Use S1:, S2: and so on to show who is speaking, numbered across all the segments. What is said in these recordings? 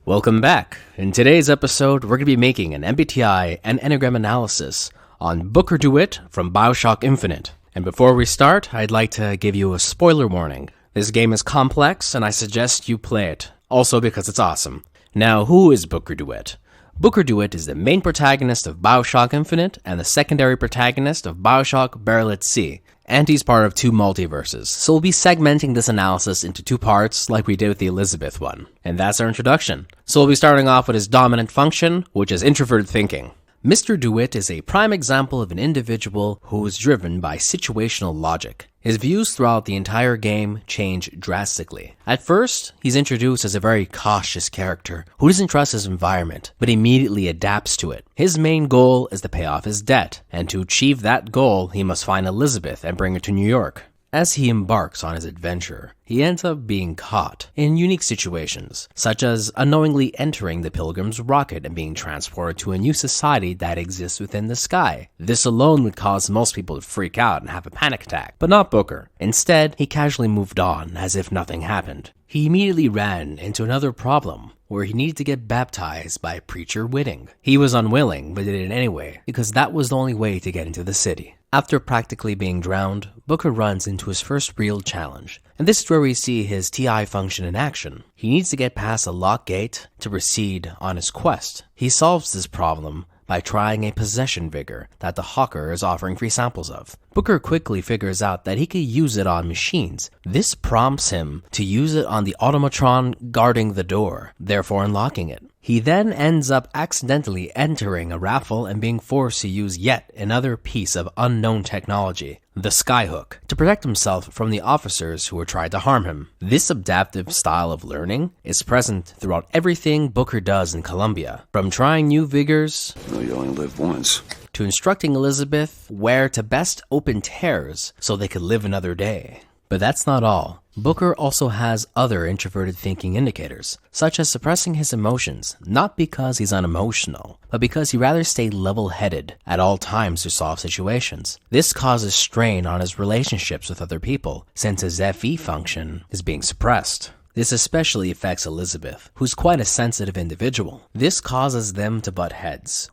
S1: Welcome back. In today's episode, we're going to be making an MBTI and Enneagram analysis on Briggs DeWitt from BioShock Infinite. And before we start, I'd like to give you a spoiler warning. This game is complex, and I suggest you play it, also because it's awesome. Now, who is Briggs DeWitt? Briggs DeWitt is the main protagonist of BioShock Infinite and the secondary protagonist of BioShock Barrel at Sea. And he's part of two multiverses, so we'll be segmenting this analysis into two parts like we did with the Elizabeth one. And that's our introduction. So we'll be starting off with his dominant function, which is introverted thinking. Mr. DeWitt is a prime example of an individual who is driven by situational logic. His views throughout the entire game change drastically. At first, he's introduced as a very cautious character who doesn't trust his environment, but immediately adapts to it. His main goal is to pay off his debt, and to achieve that goal, he must find Elizabeth and bring her to New York. As he embarks on his adventure, he ends up being caught in unique situations, such as unknowingly entering the Pilgrim's rocket and being transported to a new society that exists within the sky. This alone would cause most people to freak out and have a panic attack, but not Booker. Instead, he casually moved on as if nothing happened. He immediately ran into another problem, where he needed to get baptized by Preacher Whitting. He was unwilling, but did it anyway, because that was the only way to get into the city. After practically being drowned, Booker runs into his first real challenge, and this is where we see his TI function in action. He needs to get past a locked gate to proceed on his quest. He solves this problem by trying a possession vigor that the hawker is offering free samples of. Booker quickly figures out that he could use it on machines. This prompts him to use it on the automatron guarding the door, therefore unlocking it. He then ends up accidentally entering a raffle and being forced to use yet another piece of unknown technology, the skyhook, to protect himself from the officers who were trying to harm him. This adaptive style of learning is present throughout everything Booker does in Columbia, from trying new vigors,
S2: you only live once,
S1: to instructing Elizabeth where to best open tears so they could live another day. But that's not all. Booker also has other introverted thinking indicators, such as suppressing his emotions, not because he's unemotional, but because he'd rather stay level-headed at all times to solve situations. This causes strain on his relationships with other people, since his FE function is being suppressed. This especially affects Elizabeth, who's quite a sensitive individual. This causes them to butt heads.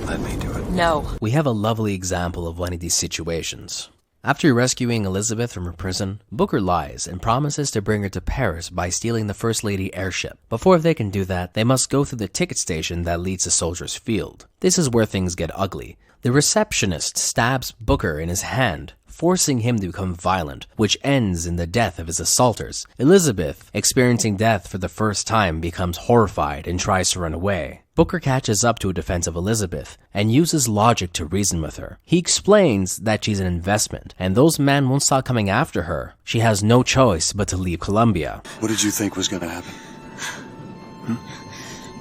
S2: Let me do it.
S3: No.
S1: We have a lovely example of one of these situations. After rescuing Elizabeth from her prison, Booker lies and promises to bring her to Paris by stealing the First Lady airship. Before they can do that, they must go through the ticket station that leads to Soldier's Field. This is where things get ugly. The receptionist stabs Booker in his hand, forcing him to become violent, which ends in the death of his assaulters. Elizabeth, experiencing death for the first time, becomes horrified and tries to run away. Booker catches up to a defense of Elizabeth and uses logic to reason with her. He explains that she's an investment, and those men won't stop coming after her. She has no choice but to leave Columbia.
S2: What did you think was going to happen?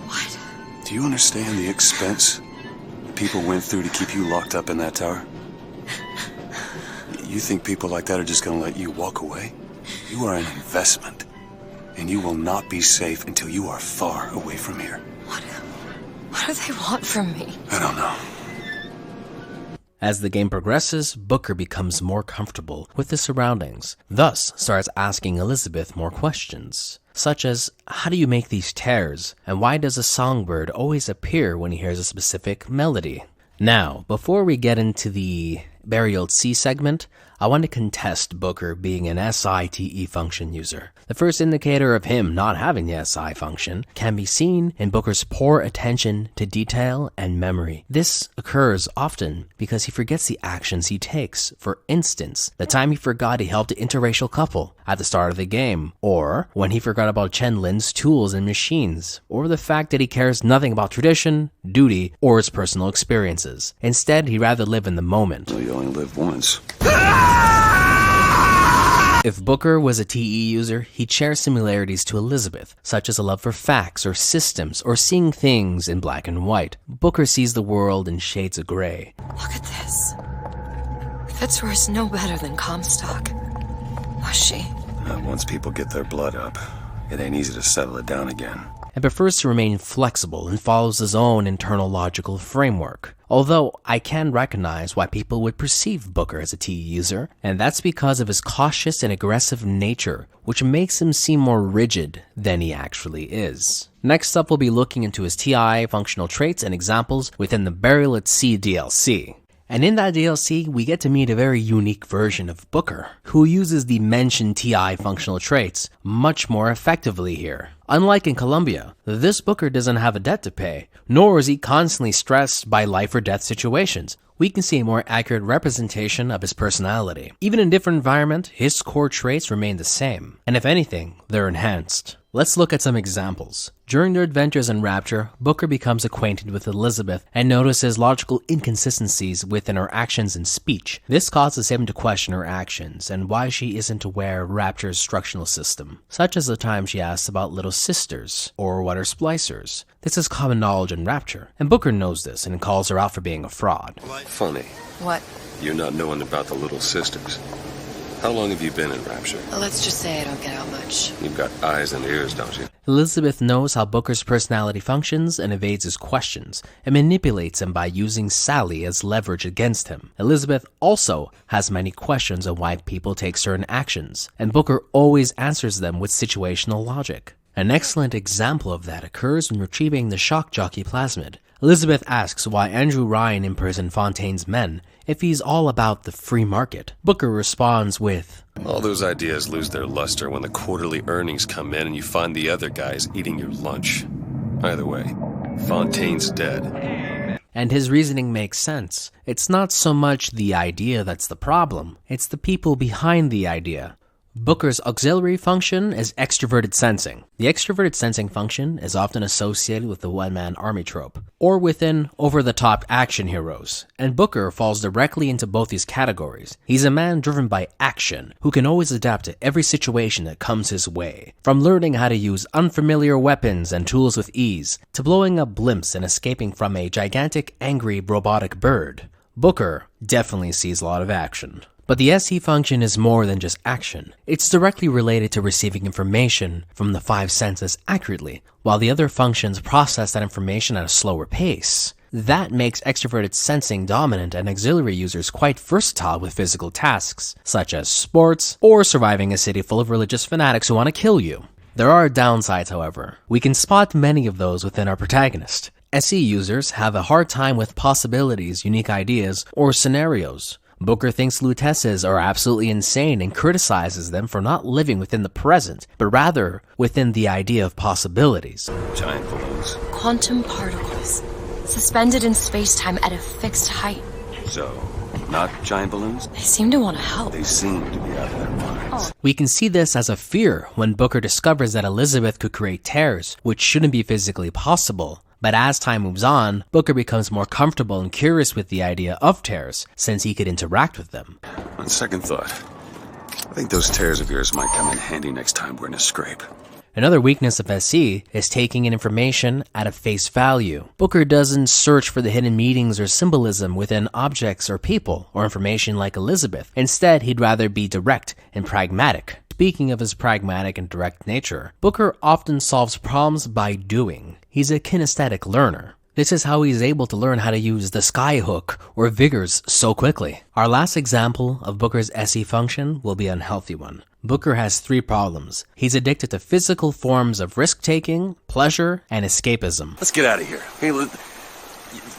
S3: What?
S2: Do you understand the expense people went through to keep you locked up in that tower? You think people like that are just going to let you walk away? You are an investment, and you will not be safe until you are far away from here.
S3: What do they want from me?
S2: I don't know.
S1: As the game progresses, Booker becomes more comfortable with his surroundings, thus starts asking Elizabeth more questions, such as, how do you make these tears, and why does a songbird always appear when he hears a specific melody? Now, before we get into the Burial at Sea segment, I want to contest Booker being an SITE function user. The first indicator of him not having the SI function can be seen in Booker's poor attention to detail and memory. This occurs often because he forgets the actions he takes. For instance, the time he forgot he helped an interracial couple at the start of the game, or when he forgot about Chen Lin's tools and machines, or the fact that he cares nothing about tradition, duty, or his personal experiences. Instead, he'd rather live in the moment.
S2: You only live once.
S1: If Booker was a TE user, he'd share similarities to Elizabeth, such as a love for facts or systems or seeing things in black and white. Booker sees the world in shades of gray.
S3: Look at this. Fitzroy is no better than Comstock. Was she?
S2: Once people get their blood up, it ain't easy to settle it down again.
S1: And prefers to remain flexible and follows his own internal logical framework. Although I can recognize why people would perceive Booker as a T user, and that's because of his cautious and aggressive nature, which makes him seem more rigid than he actually is. Next up, we'll be looking into his TI functional traits and examples within the Burial at Sea DLC. And in that DLC, we get to meet a very unique version of Booker, who uses the mentioned TI functional traits much more effectively here. Unlike in Columbia, this Booker doesn't have a debt to pay, nor is he constantly stressed by life or death situations. We can see a more accurate representation of his personality. Even in a different environment, his core traits remain the same, and if anything, they're enhanced. Let's look at some examples. During their adventures in Rapture, Booker becomes acquainted with Elizabeth and notices logical inconsistencies within her actions and speech. This causes him to question her actions and why she isn't aware of Rapture's instructional system, such as the time she asks about little sisters or what are splicers. This is common knowledge in Rapture, and Booker knows this and calls her out for being a fraud.
S4: Funny.
S3: What?
S4: You're not knowing about the little sisters. How long have you been in Rapture?
S3: Let's just say I don't get out much.
S4: You've got eyes and ears, don't you?
S1: Elizabeth knows how Booker's personality functions and evades his questions, and manipulates him by using Sally as leverage against him. Elizabeth also has many questions on why people take certain actions, and Booker always answers them with situational logic. An excellent example of that occurs when retrieving the shock jockey plasmid. Elizabeth asks why Andrew Ryan imprisoned Fontaine's men if he's all about the free market. Booker responds with,
S4: All those ideas lose their luster when the quarterly earnings come in and you find the other guys eating your lunch. Either way, Fontaine's dead.
S1: And his reasoning makes sense. It's not so much the idea that's the problem, it's the people behind the idea. Booker's auxiliary function is extroverted sensing. The extroverted sensing function is often associated with the one-man army trope, or within over-the-top action heroes, and Booker falls directly into both these categories. He's a man driven by action, who can always adapt to every situation that comes his way, from learning how to use unfamiliar weapons and tools with ease, to blowing up blimps and escaping from a gigantic, angry, robotic bird. Booker definitely sees a lot of action. But the SE function is more than just action. It's directly related to receiving information from the five senses accurately, while the other functions process that information at a slower pace. That makes extroverted sensing dominant and auxiliary users quite versatile with physical tasks, such as sports or surviving a city full of religious fanatics who want to kill you. There are downsides, however. We can spot many of those within our protagonist. SE users have a hard time with possibilities, unique ideas, or scenarios. Booker thinks Lutesses are absolutely insane and criticizes them for not living within the present, but rather within the idea of possibilities.
S4: Giant balloons.
S3: Quantum particles, suspended in space-time at a fixed height.
S2: So, not giant balloons?
S3: They seem to want to help.
S2: They seem to be out of their minds.
S1: We can see this as a fear when Booker discovers that Elizabeth could create tears, which shouldn't be physically possible. But as time moves on, Booker becomes more comfortable and curious with the idea of tears, since he could interact with them.
S2: On second thought, I think those tears of yours might come in handy next time we're in a scrape.
S1: Another weakness of SE is taking in information at a face value. Booker doesn't search for the hidden meanings or symbolism within objects or people or information like Elizabeth. Instead, he'd rather be direct and pragmatic. Speaking of his pragmatic and direct nature, Booker often solves problems by doing. He's a kinesthetic learner. This is how he's able to learn how to use the skyhook or vigors so quickly. Our last example of Booker's SE function will be an unhealthy one. Booker has three problems. He's addicted to physical forms of risk-taking, pleasure, and escapism.
S4: Let's get out of here. Hey,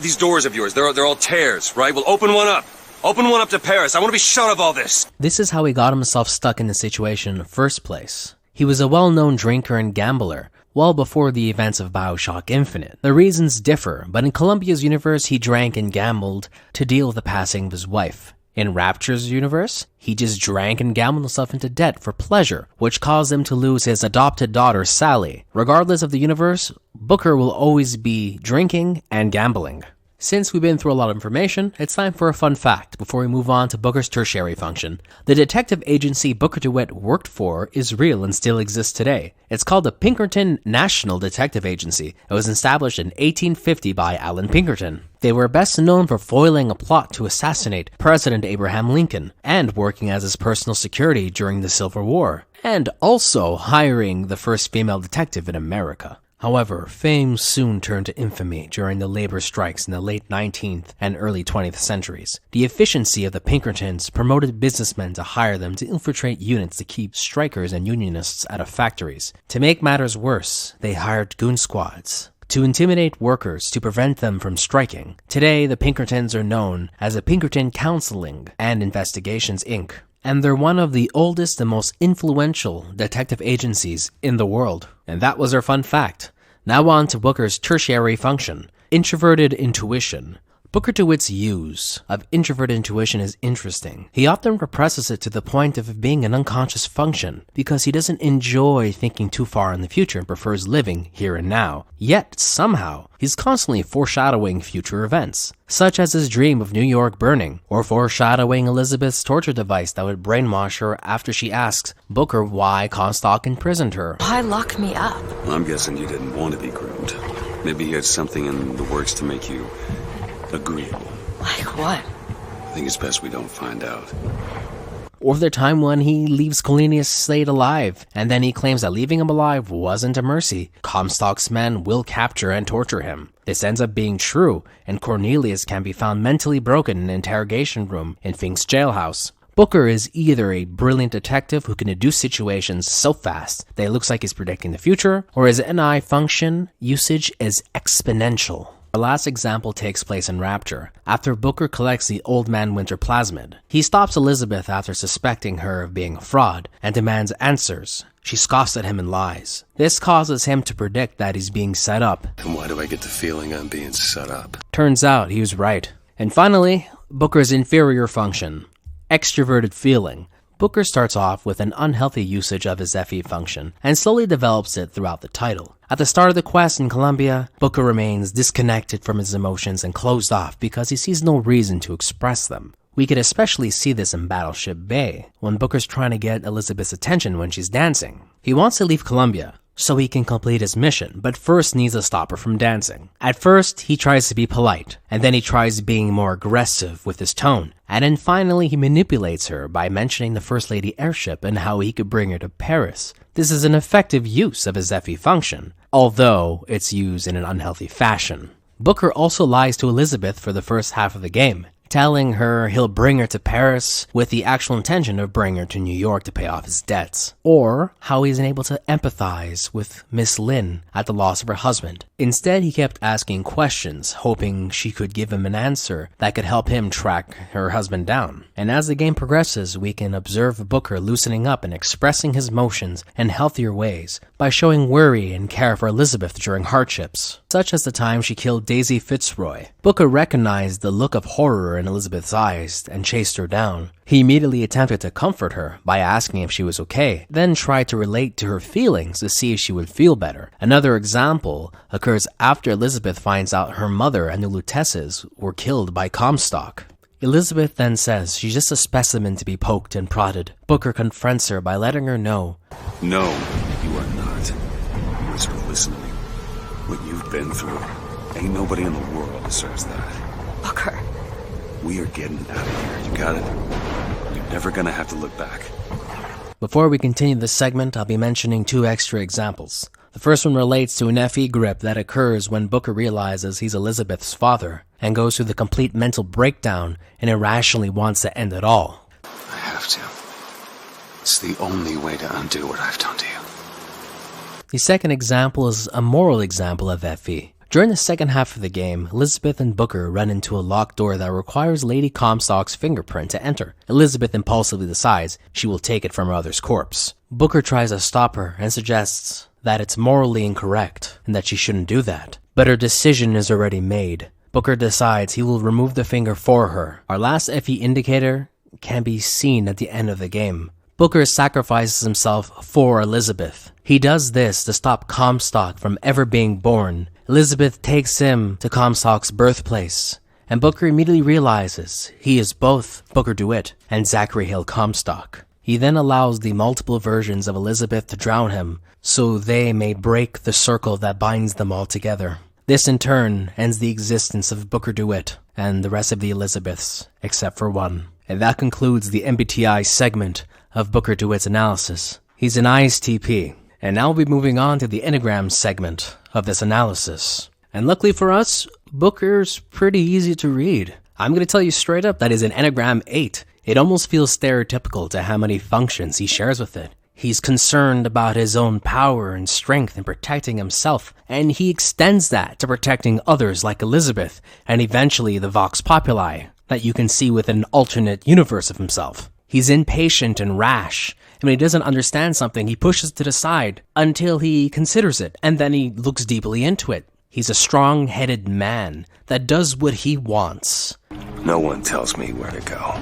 S4: these doors of yours, they're all tears, right? We'll open one up. Open one up to Paris. I want to be shut of all this.
S1: This is how he got himself stuck in the situation in the first place. He was a well-known drinker and gambler, well before the events of BioShock Infinite. The reasons differ, but in Columbia's universe, he drank and gambled to deal with the passing of his wife. In Rapture's universe, he just drank and gambled himself into debt for pleasure, which caused him to lose his adopted daughter, Sally. Regardless of the universe, Booker will always be drinking and gambling. Since we've been through a lot of information, it's time for a fun fact before we move on to Booker's tertiary function. The detective agency Briggs DeWitt worked for is real and still exists today. It's called the Pinkerton National Detective Agency. It was established in 1850 by Alan Pinkerton. They were best known for foiling a plot to assassinate President Abraham Lincoln and working as his personal security during the Civil War, and also hiring the first female detective in America. However, fame soon turned to infamy during the labor strikes in the late 19th and early 20th centuries. The efficiency of the Pinkertons promoted businessmen to hire them to infiltrate units to keep strikers and unionists out of factories. To make matters worse, they hired goon squads to intimidate workers to prevent them from striking. Today, the Pinkertons are known as the Pinkerton Counseling and Investigations, Inc., and they're one of the oldest and most influential detective agencies in the world. And that was our fun fact. Now on to Booker's tertiary function, introverted intuition. Booker DeWitt's use of introverted intuition is interesting. He often represses it to the point of being an unconscious function because he doesn't enjoy thinking too far in the future and prefers living here and now. Yet, somehow, he's constantly foreshadowing future events, such as his dream of New York burning, or foreshadowing Elizabeth's torture device that would brainwash her after she asks Booker why Comstock imprisoned her.
S3: Why lock me up?
S2: Well, I'm guessing you didn't want to be groomed. Maybe you had something in the works to make you agreeable.
S3: Like what?
S2: I think it's best we don't find out.
S1: Or the time when he leaves Cornelius Slade alive, and then he claims that leaving him alive wasn't a mercy. Comstock's men will capture and torture him. This ends up being true, and Cornelius can be found mentally broken in an interrogation room in Fink's jailhouse. Booker is either a brilliant detective who can deduce situations so fast that it looks like he's predicting the future, or his NI function usage is exponential. Our last example takes place in Rapture, after Booker collects the Old Man Winter plasmid. He stops Elizabeth after suspecting her of being a fraud, and demands answers. She scoffs at him and lies. This causes him to predict that he's being set up.
S4: And why do I get the feeling I'm being set up?
S1: Turns out he was right. And finally, Booker's inferior function, extroverted feeling. Booker starts off with an unhealthy usage of his FE function, and slowly develops it throughout the title. At the start of the quest in Columbia, Booker remains disconnected from his emotions and closed off because he sees no reason to express them. We could especially see this in Battleship Bay, when Booker's trying to get Elizabeth's attention when she's dancing. He wants to leave Columbia so he can complete his mission, but first needs to stop her from dancing. At first, he tries to be polite, and then he tries being more aggressive with his tone, and then finally he manipulates her by mentioning the First Lady airship and how he could bring her to Paris. This is an effective use of his FE function, although it's used in an unhealthy fashion. Booker also lies to Elizabeth for the first half of the game, telling her he'll bring her to Paris with the actual intention of bringing her to New York to pay off his debts, or how he's unable to empathize with Miss Lynn at the loss of her husband. Instead, he kept asking questions, hoping she could give him an answer that could help him track her husband down. And as the game progresses, we can observe Booker loosening up and expressing his emotions in healthier ways by showing worry and care for Elizabeth during hardships, such as the time she killed Daisy Fitzroy. Booker recognized the look of horror in Elizabeth's eyes and chased her down. He immediately attempted to comfort her by asking if she was okay, then tried to relate to her feelings to see if she would feel better. Another example occurs after Elizabeth finds out her mother and the Lutesses were killed by Comstock. Elizabeth then says she's just a specimen to be poked and prodded. Booker confronts her by letting her know,
S2: No, you are not. Whisper, listen to me. What you've been through, ain't nobody in the world deserves that.
S3: Booker.
S2: We are getting out of here, you got it? You're never gonna have to look back.
S1: Before we continue this segment, I'll be mentioning two extra examples. The first one relates to an FE grip that occurs when Booker realizes he's Elizabeth's father and goes through the complete mental breakdown and irrationally wants to end it all.
S2: I have to. It's the only way to undo what I've done to you.
S1: The second example is a moral example of FE. During the second half of the game, Elizabeth and Booker run into a locked door that requires Lady Comstock's fingerprint to enter. Elizabeth impulsively decides she will take it from her other's corpse. Booker tries to stop her and suggests that it's morally incorrect and that she shouldn't do that. But her decision is already made. Booker decides he will remove the finger for her. Our last FE indicator can be seen at the end of the game. Booker sacrifices himself for Elizabeth. He does this to stop Comstock from ever being born. Elizabeth takes him to Comstock's birthplace, and Booker immediately realizes he is both Booker DeWitt and Zachary Hill Comstock. He then allows the multiple versions of Elizabeth to drown him, so they may break the circle that binds them all together. This in turn ends the existence of Booker DeWitt and the rest of the Elizabeths, except for one. And that concludes the MBTI segment of Booker DeWitt's analysis. He's an ISTP. And now we'll be moving on to the Enneagram segment of this analysis. And luckily for us, Booker's pretty easy to read. I'm going to tell you straight up that is an Enneagram 8. It almost feels stereotypical to how many functions he shares with it. He's concerned about his own power and strength in protecting himself, and he extends that to protecting others like Elizabeth, and eventually the Vox Populi that you can see with an alternate universe of himself. He's impatient and rash, and when he doesn't understand something, he pushes it to the side until he considers it, and then he looks deeply into it. He's a strong-headed man that does what he wants.
S2: No one tells me where to go.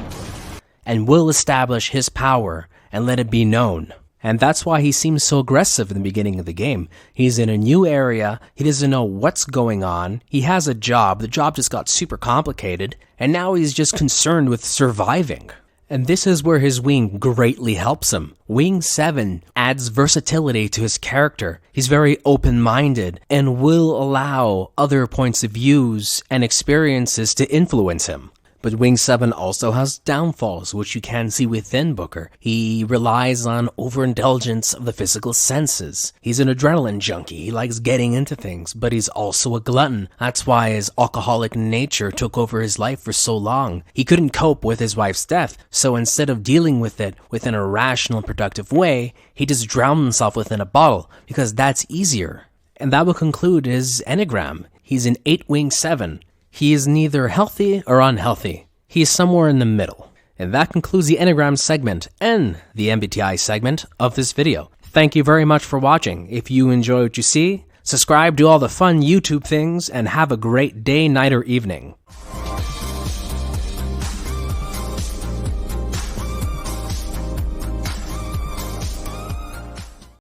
S1: And will establish his power and let it be known. And that's why he seems so aggressive in the beginning of the game. He's in a new area, he doesn't know what's going on, he has a job, the job just got super complicated, and now he's just concerned with surviving. And this is where his wing greatly helps him. Wing 7 adds versatility to his character. He's very open-minded and will allow other points of views and experiences to influence him. But Wing 7 also has downfalls, which you can see within Booker. He relies on overindulgence of the physical senses. He's an adrenaline junkie. He likes getting into things, but he's also a glutton. That's why his alcoholic nature took over his life for so long. He couldn't cope with his wife's death, so instead of dealing with it within a rational, productive way, he just drowned himself within a bottle, because that's easier. And that will conclude his Enneagram. He's an 8 Wing 7. He is neither healthy or unhealthy. He is somewhere in the middle. And that concludes the Enneagram segment and the MBTI segment of this video. Thank you very much for watching. If you enjoy what you see, subscribe, do all the fun YouTube things, and have a great day, night, or evening.